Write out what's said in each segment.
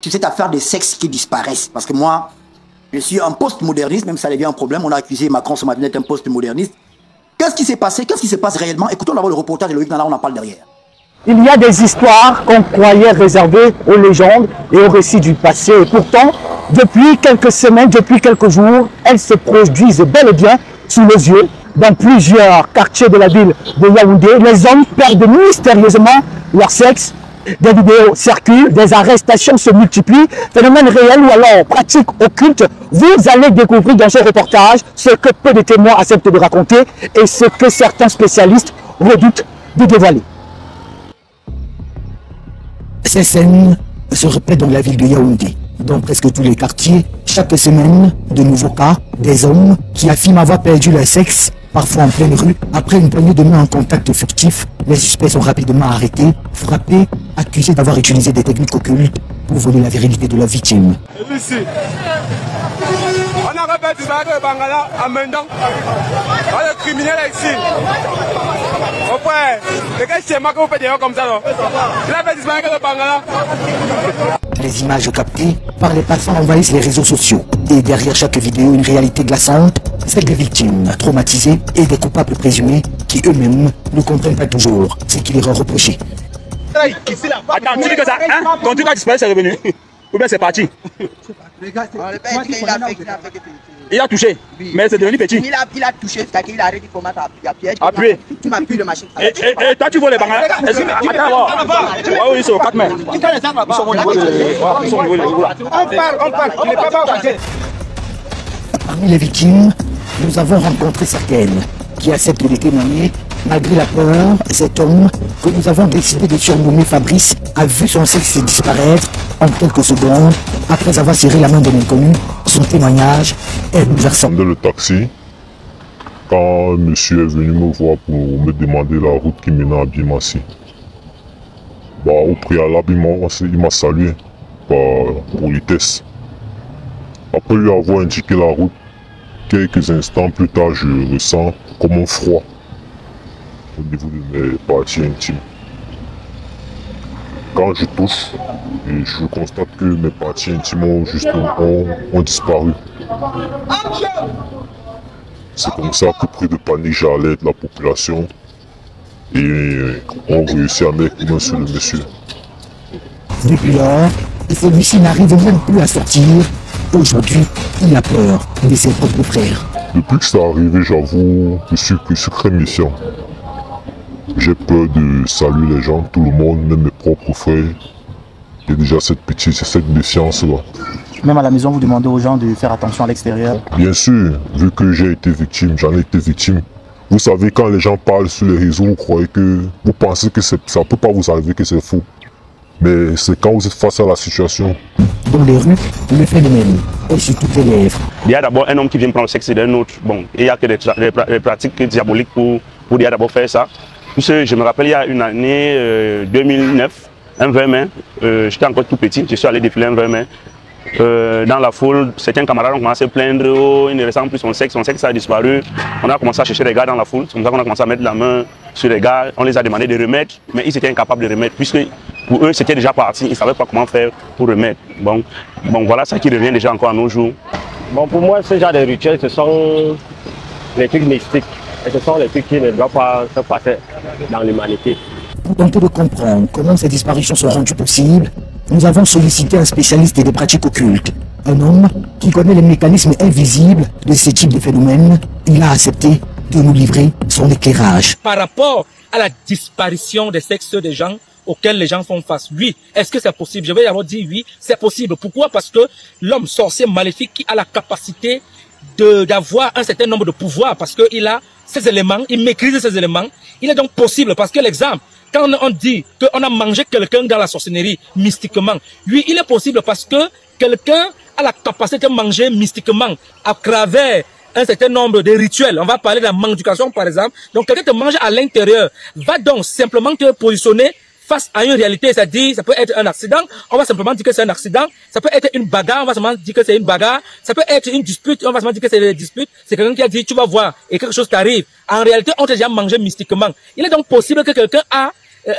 sur cette affaire des sexes qui disparaissent. Parce que moi, je suis un post-moderniste, même si ça devient un problème. On a accusé Macron ce matin d'être un post-moderniste. Qu'est-ce qui s'est passé? Qu'est-ce qui se passe réellement? Écoutons d'abord le reportage de Loïc Nala, on en parle derrière. Il y a des histoires qu'on croyait réservées aux légendes et aux récits du passé. Et pourtant, depuis quelques semaines, depuis quelques jours, elles se produisent bel et bien sous nos yeux. Dans plusieurs quartiers de la ville de Yaoundé, les hommes perdent mystérieusement leur sexe. Des vidéos circulent, des arrestations se multiplient, phénomènes réels ou alors pratiques occultes. Vous allez découvrir dans ce reportage ce que peu de témoins acceptent de raconter et ce que certains spécialistes redoutent de dévoiler. Ces scènes se répètent dans la ville de Yaoundé. Dans presque tous les quartiers, chaque semaine, de nouveaux cas, des hommes qui affirment avoir perdu leur sexe, parfois en pleine rue. Après une poignée de main en contact furtif, les suspects sont rapidement arrêtés, frappés, accusés d'avoir utilisé des techniques occultes pour voler la virilité de leur victime. Ici, on a rappelé du bateau de Bangala à Mendang. On est criminel ici. Au point, le gars c'est moi qui vous fait des gens comme ça. Il a fait disparaître le Bangala. Les images captées par les plateformes envahissent les réseaux sociaux. Et derrière chaque vidéo, une réalité glaçante, celle des victimes traumatisées et des coupables présumés qui eux-mêmes ne comprennent pas toujours ce qui leur est reproché. Attends, tu dis que ça, hein? Quand tu vas disparaître, c'est revenu. Ou bien c'est parti. Il a touché, oui. Mais c'est devenu petit. Il a touché, c'est-à-dire qu'il a arrêté comment appuyé. Tu m'appuies le machine. Et toi tu vois les bangala. Attends, oui, c'est au 4 mètres. Ils sont au niveau de... On parle, il n'est pas bas. Parmi les victimes, nous avons rencontré certaines qui acceptent de témoigner. Malgré la peur, cet homme que nous avons décidé de surnommer Fabrice a vu son sexe disparaître en quelques secondes après avoir serré la main de l'inconnu. Son témoignage est bouleversant. Dans le taxi, quand un monsieur est venu me voir pour me demander la route qui menait à Bimassi, au préalable, il m'a salué par politesse. Après lui avoir indiqué la route, quelques instants plus tard, je ressens comme un froid au niveau de mes parties intimes. Quand je touche, et je constate que mes parties intimes ont disparu. C'est comme ça que pris de panique, j'alerte la population et on réussit à mettre une main sur le monsieur. Depuis lors, celui-ci n'arrive même plus à sortir. Aujourd'hui, il a peur de ses propres frères. Depuis que ça est arrivé, j'avoue, je suis très méfiant. J'ai peur de saluer les gens, tout le monde, même mes propres frères. Il y a déjà cette méfiance-là. Même à la maison, vous demandez aux gens de faire attention à l'extérieur? Bien sûr, vu que j'ai été victime, j'en ai été victime. Vous savez, quand les gens parlent sur les réseaux, vous pensez que ça ne peut pas vous arriver, que c'est faux. Mais c'est quand vous êtes face à la situation. Dans les rues, le phénomène est sur toutes les lèvres. Il y a d'abord un homme qui vient prendre le sexe d'un autre. Bon, il n'y a que des pratiques diaboliques pour d'abord faire ça. Puisque je me rappelle, il y a une année 2009, un 20 mai, j'étais encore tout petit, je suis allé défiler un 20 mai. Dans la foule, certains camarades ont commencé à plaindre, oh, il ne ressent plus son sexe a disparu. On a commencé à chercher les gars dans la foule, c'est comme ça qu'on a commencé à mettre la main sur les gars, on les a demandé de remettre, mais ils étaient incapables de remettre, puisque pour eux c'était déjà parti, ils ne savaient pas comment faire pour remettre. Bon, voilà ça qui revient déjà encore à nos jours. Bon, pour moi, ce genre de rituels, ce sont les trucs mystiques, et ce sont les trucs qui ne doivent pas se passer dans l'humanité. Pour tenter de comprendre comment ces disparitions sont rendues possibles, nous avons sollicité un spécialiste des pratiques occultes. Un homme qui connaît les mécanismes invisibles de ce type de phénomène. Il a accepté de nous livrer son éclairage. Par rapport à la disparition des sexes des gens auxquels les gens font face, oui, est-ce que c'est possible? Je vais d'abord dire oui, c'est possible. Pourquoi? Parce que l'homme sorcier maléfique qui a la capacité d'avoir un certain nombre de pouvoirs, parce qu'il a ces éléments, il maîtrise ces éléments, il est donc possible, parce que l'exemple, quand on dit qu'on a mangé quelqu'un dans la sorcellerie mystiquement, oui, il est possible parce que quelqu'un a la capacité de manger mystiquement à travers un certain nombre de rituels. On va parler de la manducation par exemple. Donc quelqu'un te mange à l'intérieur, va donc simplement te positionner face à une réalité, c'est-à-dire ça peut être un accident, on va simplement dire que c'est un accident, ça peut être une bagarre, on va simplement dire que c'est une bagarre, ça peut être une dispute, on va simplement dire que c'est une dispute, c'est quelqu'un qui a dit tu vas voir et quelque chose t'arrive. En réalité, on t'a déjà mangé mystiquement. Il est donc possible que quelqu'un a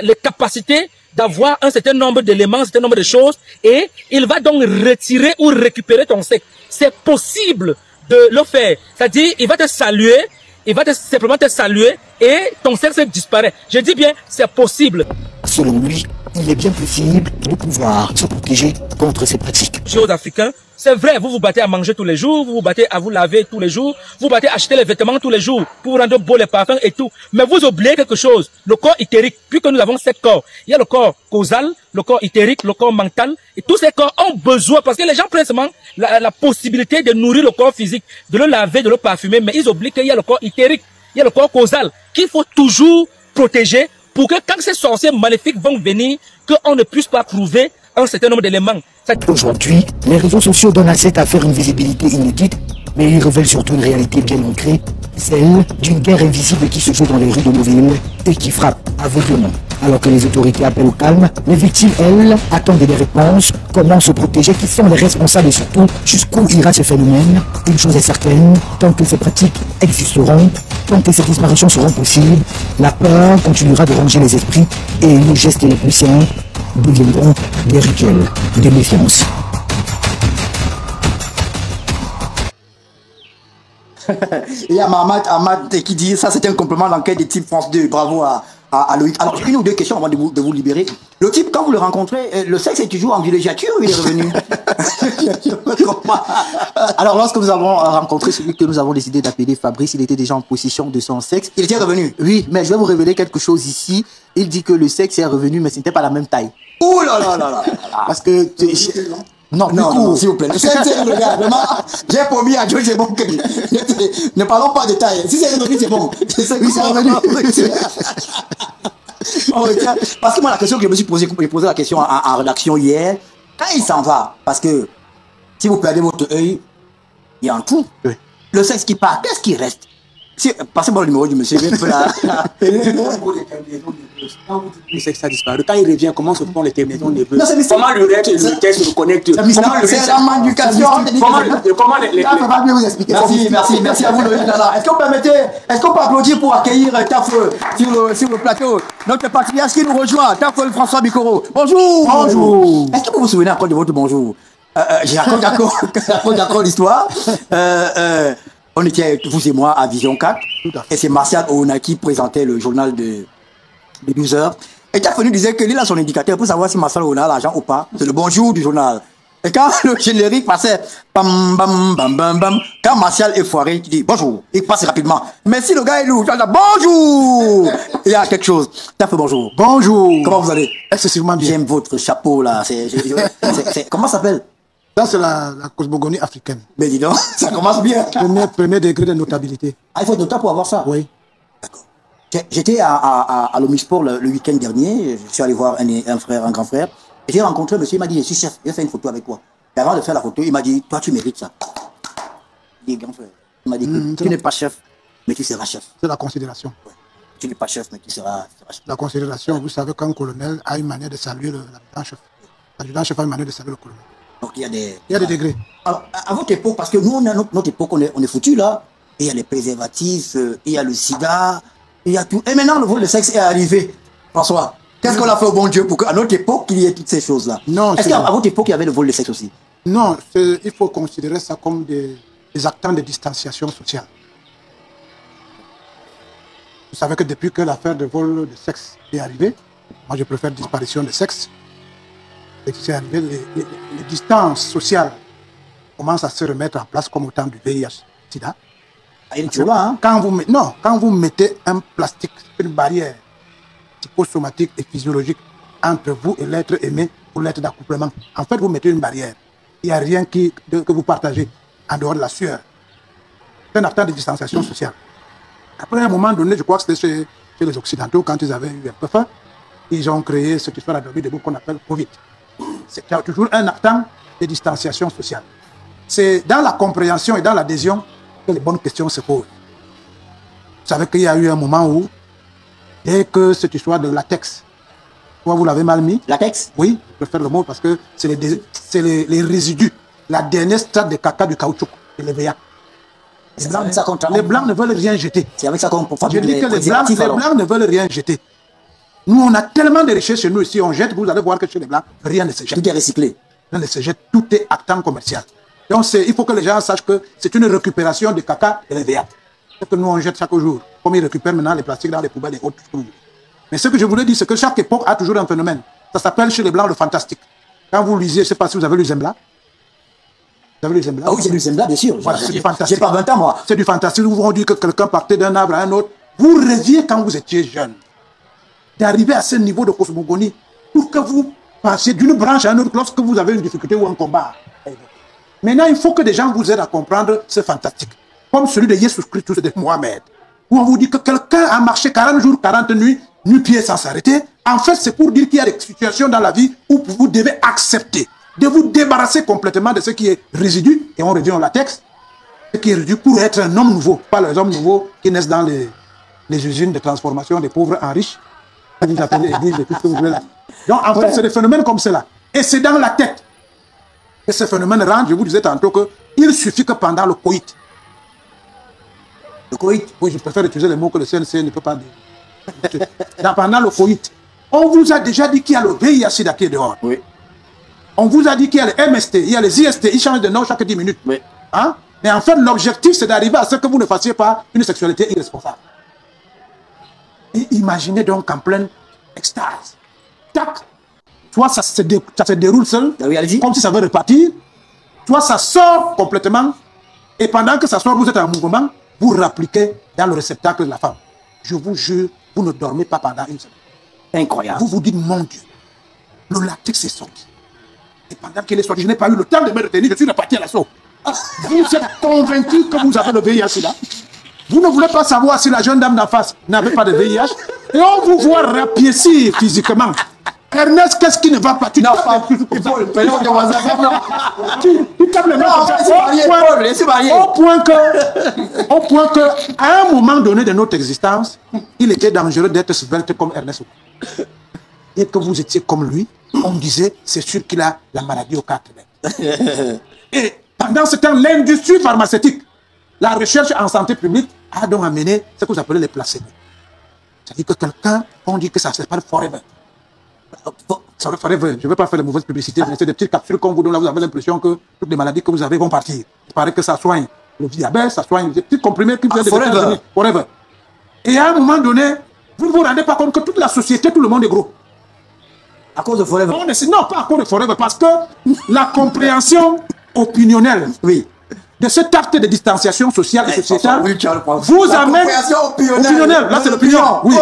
les capacités d'avoir un certain nombre d'éléments, un certain nombre de choses, et il va donc retirer ou récupérer ton sexe. C'est possible de le faire. C'est-à-dire, il va te saluer, il va simplement te saluer, et ton sexe disparaît. Je dis bien, c'est possible. Selon lui, il est bien possible de pouvoir se protéger contre ces pratiques. Chez aux Africains, c'est vrai, vous vous battez à manger tous les jours, vous vous battez à vous laver tous les jours, vous battez à acheter les vêtements tous les jours pour vous rendre beau les parfums et tout. Mais vous oubliez quelque chose, le corps éthérique, puisque nous avons 7 corps. Il y a le corps causal, le corps éthérique, le corps mental, et tous ces corps ont besoin, parce que les gens prennent seulement la possibilité de nourrir le corps physique, de le laver, de le parfumer, mais ils oublient qu'il y a le corps éthérique, il y a le corps causal, qu'il faut toujours protéger pour que quand ces sorciers maléfiques vont venir, qu'on ne puisse pas prouver un certain nombre d'éléments. Aujourd'hui, les réseaux sociaux donnent à cette affaire une visibilité inédite, mais ils révèlent surtout une réalité bien ancrée, celle d'une guerre invisible qui se joue dans les rues de nos villes et qui frappe aveuglément. Alors que les autorités appellent au calme, les victimes, elles, attendent des réponses. Comment se protéger? Qui sont les responsables et surtout, jusqu'où ira ce phénomène? Une chose est certaine, tant que ces pratiques existeront, tant que ces disparitions seront possibles, la peur continuera de ronger les esprits et les gestes les plus simples deviendront des rituels de méfiance. Il y a Ahmad qui dit ça, c'était un complément à l'enquête des types France 2. Bravo à Loïc. Alors, j'ai une ou deux questions avant de vous libérer. Le type, quand vous le rencontrez, le sexe est toujours en villégiature ou il est revenu? Alors, lorsque nous avons rencontré celui que nous avons décidé d'appeler Fabrice, il était déjà en possession de son sexe. Il était revenu? Oui, mais je vais vous révéler quelque chose ici. Il dit que le sexe est revenu, mais ce n'était pas la même taille. Ouh là là là là. Parce que... Non, s'il vous plaît. C'est le gars, vraiment, j'ai promis à Joe, c'est bon que... Ne parlons pas de taille. Si c'est revenu, c'est bon. C'est revenu. Parce que moi, la question que je me suis posée, j'ai posé la question en rédaction hier, quand il s'en va, parce que si vous perdez votre œil, il y a un trou. Oui. Le sexe qui part, qu'est-ce qui reste? Passez-moi le numéro du monsieur. Le sexe a disparu. Quand il revient, comment se font les terminaisons nerveuses? Comment le texte se connecte? C'est la manducation. Comment les... Je ne peux pas mieux vous expliquer. Merci à vous, Loïc. Est-ce qu'on peut applaudir pour accueillir Taf sur le plateau? Notre partenaire qui nous rejoint, Taf François Bikoro. Bonjour. Bonjour. Est-ce que vous vous souvenez encore de votre bonjour? J'ai d'accord l'histoire. On était, vous et moi, à Vision 4. Et c'est Martial Ouna qui présentait le journal de 12 heures. Et Taf nous disait que lui a son indicateur pour savoir si Martial Ouna a l'argent ou pas. C'est le bonjour du journal. Et quand le générique passait, bam, bam, bam, bam, bam, quand Martial est foiré, il dit bonjour. Il passe rapidement. Mais si le gars est lourd, tu vas dire bonjour. Il y a quelque chose. Taf, bonjour. Bonjour. Comment vous allez? Excessivement bien. J'aime votre chapeau là. Comment ça s'appelle? Ça, c'est la cosmogonie africaine. Mais dis donc, ça commence bien. Premier degré de notabilité. Ah, il faut être notable pour avoir ça? Oui. D'accord. J'étais à l'Omisport le week-end dernier. Je suis allé voir un grand frère. Et j'ai rencontré un monsieur, il m'a dit, je suis chef, je vais faire une photo avec toi. Et avant de faire la photo, il m'a dit, toi, tu mérites ça. Il dit, grand frère. Il m'a dit, tu n'es pas chef, mais tu seras chef. C'est la considération. Ouais. Tu n'es pas chef, mais tu seras chef. La considération, vous savez qu'un colonel a une manière de saluer l'adjudant-chef. L'adjudant-chef a une manière de saluer le colonel. Donc il y a des degrés. Alors, à votre époque, parce que nous, on a notre époque, on est foutu là. Et il y a les préservatifs, il y a le sida, il y a tout. Et maintenant, le vol de sexe est arrivé. François, qu'est-ce qu'on a fait au bon Dieu pour qu'à notre époque, il y ait toutes ces choses-là? Non. Est-ce qu'à votre époque, il y avait le vol de sexe aussi? Non, il faut considérer ça comme des actants de distanciation sociale. Vous savez que depuis que l'affaire de vol de sexe est arrivée, moi je préfère disparition de sexe. Et c'est arrivé, les distances sociales commencent à se remettre en place comme au temps du VIH, SIDA. Hein? Quand vous mettez un plastique, une barrière psychosomatique et physiologique entre vous et l'être aimé ou l'être d'accouplement, en fait vous mettez une barrière. Il n'y a rien que vous partagez en dehors de la sueur. C'est un acte de distanciation sociale. Après un moment donné, je crois que c'était chez les Occidentaux, quand ils avaient eu un peu faim, ils ont créé ce qui fait la dormie debout qu'on appelle Covid. C'est toujours un acte de distanciation sociale. C'est dans la compréhension et dans l'adhésion que les bonnes questions se posent. Vous savez qu'il y a eu un moment où, dès que cette histoire de latex, vous l'avez mal mis. Latex? Oui, je préfère le mot parce que c'est les résidus, la dernière strate de caca du caoutchouc, de l'EVA. Les blancs ne veulent rien jeter. C'est avec ça qu'on peut faire. Je dis que les blancs ne veulent rien jeter. Nous, on a tellement de richesses chez nous ici, on jette, vous allez voir que chez les Blancs, rien ne se jette. Tout est recyclé. Rien ne se jette, tout est actant commercial. Donc, il faut que les gens sachent que c'est une récupération de caca et les VA. C'est que nous, on jette chaque jour. Comme ils récupèrent maintenant les plastiques dans les poubelles et autres choses. Mais ce que je voulais dire, c'est que chaque époque a toujours un phénomène. Ça s'appelle chez les Blancs le fantastique. Quand vous lisez, je ne sais pas si vous avez lu Zembla. Vous avez lu Zembla? Ah oui, j'ai lu Zembla, bien sûr. Voilà, c'est du fantastique. J'ai pas 20 ans, moi. C'est du fantastique. Vous vous dites que quelqu'un partait d'un arbre à un autre. Vous rêviez quand vous étiez jeune d'arriver à ce niveau de cosmogonie pour que vous passiez d'une branche à une autre lorsque vous avez une difficulté ou un combat. Maintenant, il faut que des gens vous aident à comprendre ce fantastique. Comme celui de Jésus Christ de Mohamed. Où on vous dit que quelqu'un a marché 40 jours, 40 nuits, nu-pieds sans s'arrêter. En fait, c'est pour dire qu'il y a des situations dans la vie où vous devez accepter de vous débarrasser complètement de ce qui est résidu. Et on revient au latex. Ce qui est résidu pour être un homme nouveau. Pas les hommes nouveaux qui naissent dans les usines de transformation des pauvres en riches. Vous appelez l'église de tout ce que vous voulez là. Donc, en fait, c'est des phénomènes comme cela. Et c'est dans la tête que ce phénomène rentre. Je vous disais tantôt qu'il suffit que pendant le coït. Le coït, oui, je préfère utiliser les mots que le CNC ne peut pas dire. Pendant le coït, on vous a déjà dit qu'il y a le VIH-Sida qui est dehors. Oui. On vous a dit qu'il y a le MST, il y a les IST, ils changent de nom chaque 10 minutes. Oui. Hein? Mais en fait, l'objectif, c'est d'arriver à ce que vous ne fassiez pas une sexualité irresponsable. Et imaginez donc en pleine extase. Tac. Soit ça se déroule seul, comme si ça veut repartir, soit ça sort complètement, et pendant que ça sort, vous êtes en mouvement, vous rappliquez dans le réceptacle de la femme. Je vous jure, vous ne dormez pas pendant une semaine. Incroyable. Vous vous dites, mon Dieu, le latex est sorti. Et pendant qu'il est sorti, je n'ai pas eu le temps de me retenir, je suis reparti à l'assaut. Vous êtes convaincu que vous avez le VIH là? Vous ne voulez pas savoir si la jeune dame d'en face n'avait pas de VIH. Et on vous voit rapiécir physiquement. Ernest, qu'est-ce qui ne va pas? Tu tapes les mains. Tu tapes les mains. Au point que, à un moment donné de notre existence, il était dangereux d'être svelte comme Ernest. Et que vous étiez comme lui, on disait, c'est sûr qu'il a la maladie aux 4 mains. Et pendant ce temps, l'industrie pharmaceutique, la recherche en santé publique a donc amené ce que vous appelez les placebos. C'est-à-dire que quelqu'un, on dit que ça s'appelle forever. Forever, je ne veux pas faire de mauvaise publicité, mais c'est des petites capsules qu'on vous donne là, vous avez l'impression que toutes les maladies que vous avez vont partir. Il paraît que ça soigne le diabète, ça soigne des petits comprimés qui viennent de États-Unis. Forever. Et à un moment donné, vous ne vous rendez pas compte que toute la société, tout le monde est gros. À cause de Forever? Non, pas à cause de Forever, parce que la compréhension opinionnelle, oui, de cet acte de distanciation sociale et sociétale vous amène opinionnelle. Là, c'est l'opinion. Oui.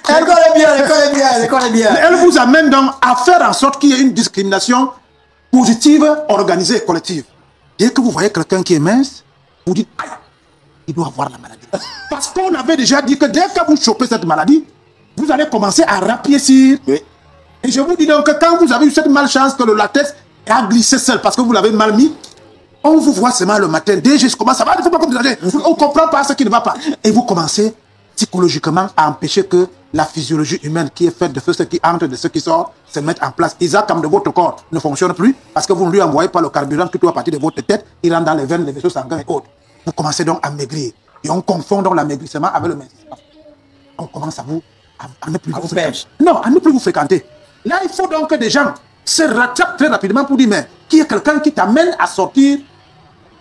Elle connaît bien. Elle vous amène donc à faire en sorte qu'il y ait une discrimination positive, organisée et collective. Dès que vous voyez quelqu'un qui est mince, vous dites, aïe, il doit avoir la maladie. Parce qu'on avait déjà dit que dès que vous chopez cette maladie, vous allez commencer à rapiécir. Oui. Et je vous dis donc que quand vous avez eu cette malchance que le latex a glissé seul parce que vous l'avez mal mis, on vous voit seulement le matin, déjà, comment ça va, il ne faut pas comme on ne comprend pas ce qui ne va pas. Et vous commencez psychologiquement à empêcher que la physiologie humaine qui est faite de ce qui entre, de ce qui sort, se mette en place. Isaac, comme de votre corps, ne fonctionne plus parce que vous ne lui envoyez pas le carburant qui doit partir de votre tête, il rentre dans les veines, les vaisseaux sanguins et autres. Vous commencez donc à maigrir. Et on confond donc l'amaigrissement avec le mincissement. On commence à ne plus vous fréquenter. Non, à ne plus vous fréquenter. Là, il faut donc que des gens se rattrapent très rapidement pour dire, mais qui est quelqu'un qui t'amène à sortir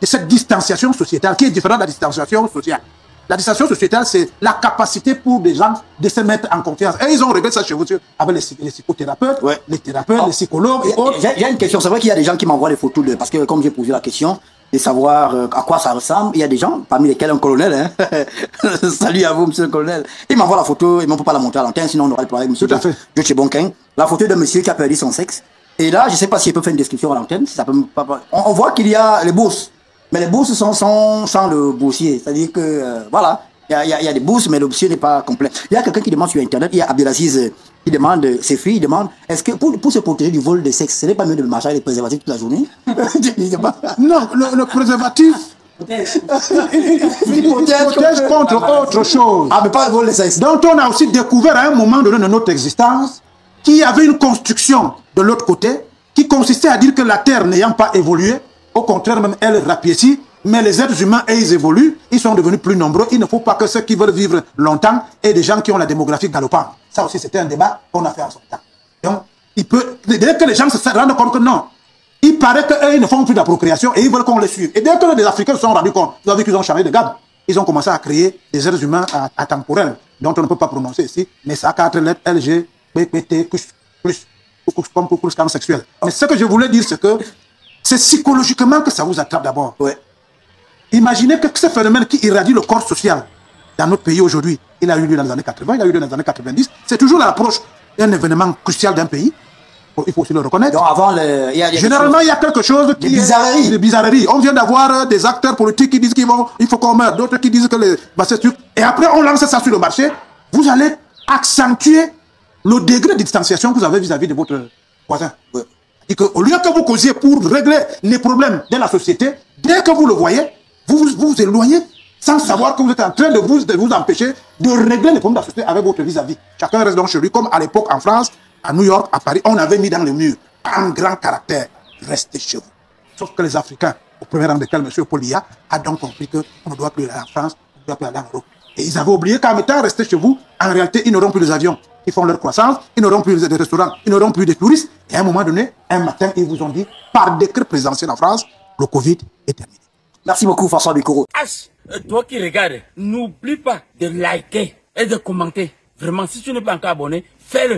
de cette distanciation sociétale, qui est différente de la distanciation sociale. La distanciation sociétale, c'est la capacité pour des gens de se mettre en confiance. Et ils ont réglé ça chez vous, avec les psychothérapeutes, ouais, les thérapeutes, les psychologues et autres. Il y a une question, c'est vrai qu'il y a des gens qui m'envoient des photos, parce que comme j'ai posé la question, de savoir à quoi ça ressemble, il y a des gens, parmi lesquels un colonel, hein. Salut à vous, monsieur le colonel. Il m'envoie la photo, il ne peut pas la montrer à l'antenne, sinon on aurait le problème avec monsieur Joche Bonquin. La photo d'un monsieur qui a perdu son sexe. Et là, je ne sais pas s'il peut faire une description à l'antenne, si ça peut on voit qu'il y a les bourses. Mais les bourses sont sans le boursier. C'est-à-dire que, voilà, il y a des bourses, mais le boursier n'est pas complet. Il y a quelqu'un qui demande sur Internet, il y a Abdelaziz qui demande, ses filles, il demande, est-ce que pour se protéger du vol de sexe, ce n'est pas mieux de marcher avec les préservatifs toute la journée? Non, le préservatif, il protège contre autre chose. Ah, mais pas le vol de sexe. Donc on a aussi découvert à un moment donné de notre existence qu'il y avait une construction de l'autre côté qui consistait à dire que la Terre n'ayant pas évolué, au contraire, même elle rapiétit, Mais les êtres humains, ils évoluent, ils sont devenus plus nombreux. Il ne faut pas que ceux qui veulent vivre longtemps aient des gens qui ont la démographie galopante. Ça aussi, c'était un débat qu'on a fait en son temps. Donc, dès que les gens se rendent compte que non, il paraît qu'eux, ils ne font plus de la procréation et ils veulent qu'on les suive. Et dès que les Africains se sont rendus compte, vous avez vu qu'ils ont changé de gamme. Ils ont commencé à créer des êtres humains atemporels, dont on ne peut pas prononcer ici, mais ça a 4 lettres LG, BPT, comme pour scan sexuel. Mais ce que je voulais dire, c'est que c'est psychologiquement que ça vous attrape d'abord. Ouais. Imaginez que ce phénomène qui irradie le corps social dans notre pays aujourd'hui, il a eu lieu dans les années 80, il a eu lieu dans les années 90. C'est toujours l'approche d'un événement crucial d'un pays. Il faut aussi le reconnaître. Donc avant généralement, il y a quelque chose qui est de bizarrerie. On vient d'avoir des acteurs politiques qui disent il faut qu'on meure, d'autres qui disent que c'est sûr. Et après, on lance ça sur le marché. Vous allez accentuer le degré de distanciation que vous avez vis-à-vis de votre voisin. Ouais. Et qu'au lieu que vous causiez pour régler les problèmes de la société, dès que vous le voyez, vous vous éloignez sans savoir que vous êtes en train de vous empêcher de régler les problèmes de la société avec votre vis-à-vis. Chacun reste donc chez lui, comme à l'époque en France, à New York, à Paris, on avait mis dans le mur un grand caractère, restez chez vous. Sauf que les Africains, au premier rang desquels M. Polia a donc compris qu'on ne doit plus aller en France, on ne doit plus aller en Europe. Et ils avaient oublié qu'en mettant rester chez vous, en réalité, ils n'auront plus les avions qui font leur croissance, ils n'auront plus des restaurants, ils n'auront plus des touristes. Et à un moment donné, un matin, ils vous ont dit, par décret présidentiel en France, le Covid est terminé. Merci beaucoup, François Bikoro. Toi qui regardes, n'oublie pas de liker et de commenter. Vraiment, si tu n'es pas encore abonné, fais-le.